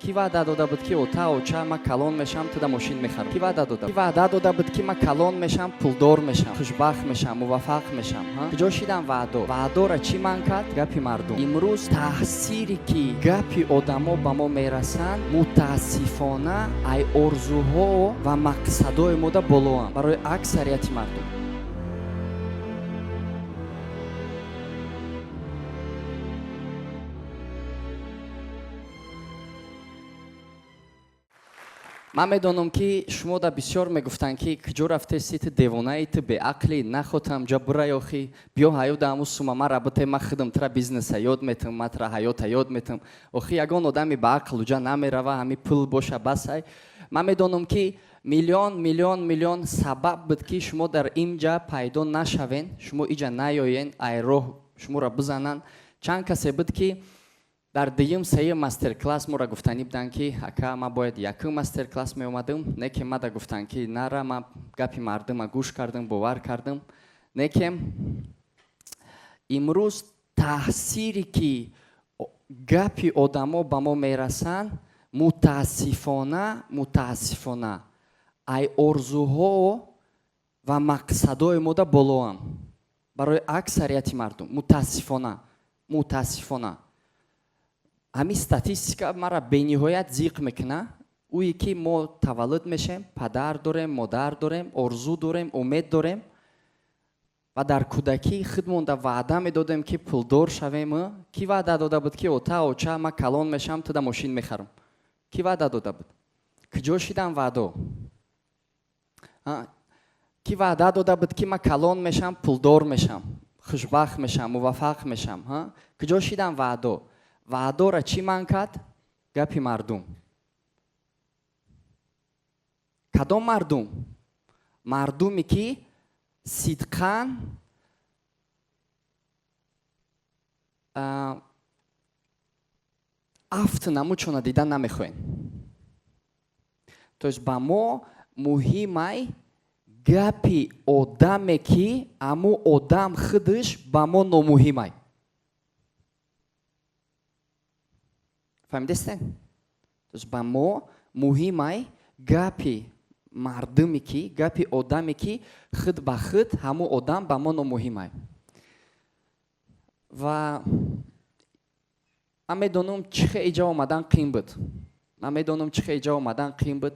کی وعده داده بود که اوتا اوچا ما کلان میشم تو ماشین میخرم؟ کی وعده داده؟ کی وعده داده بود که ما کلان میشم، پولدار میشم، خوشبخت میشم، موفق میشم؟ کجا شدم وعده را چی من کرد؟ گپی مردم. امروز تاثیری که گپی آدما به ما میرسن متاسفانه ای ارزوها و مقصدهای ما بالاست برای اکثریت مردم. من میدونم که شما دا بسیار میگفتن که کجا رفته سیت دیوانه ایت به عقلی نخوتم جا برای آخی بیا هایو دا همون سوما من رابطه من خودم ترا بیزنس یاد میتم من ترا حیات یاد میتم آخی یگان آدمی به عقل جا نمیروه همی پول باشه بس های. من میدونم که میلیون سبب بود که شما در اینجا پیدا نشوین، شما اینجا نیاین ای راه شما را بزنن. چند کسی بود که در دیم سه مستر کلاس ما را گفتنی بودن که اکا ما باید یک مستر کلاس می اومدم، نه که ما دا گفتن که نره ما گپی مردم گوش کردم باور کردم، نه که امروز تاثیری که گپی آدما به ما میرسن متاسفانه ای ارزوها و مقصدهای ما دا بالاست برای اکثریت مردم. متاسفانه همین استاتستیکا مرا به نهایت ضیق میکنه. اویی که ما تولد میشیم پدر داریم، مادر داریم، آرزو داریم، امید داریم و در کودکی خودمون دا وعده میدادیم که پولدار شویم. کی وعده داده بود که اوچا ما کلان میشم تو ماشین میخرم؟ کی وعده داده بود؟ کجا شدم وعده؟ کی وعده داده بود که ما کلان میشم، پولدار میشم، خوشبخت میشم، موفق میشم؟ کجا شدم وعده؟ وعده را چی من کرد؟ گپی مردم. کدام مردم؟ مردمی که صدقاً افت نموچونه دیدن نمیخواین. توش با ما مهمه گپی آدمی که امو آدم خودش با ما نامهمه. فهمیدستین؟ توش با ما مهمه گپی مردمی که گپی آدمی که خود به خود همو آدم با ما نامهمه. و من میدونم چه اینجا آمدن قیم بود.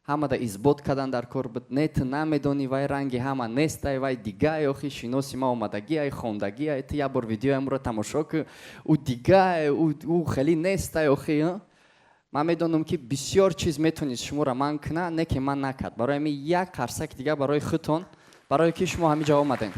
همه دا اثبات کردن در کار بود. نه تو نمیدونی وای رنگی همه نیست وای دیگه اوخی شناسی ما آمدگی ای خوندگی ای تو یه بار ویدیو هم رو تماشا که او دیگه او خیلی نیست اوخی. من میدونم که بسیار چیز میتونید شما را من کنه، نه که من نکرد. برای می یک قرصک دیگه برای خودتون، برای که شما همینجا آمدین.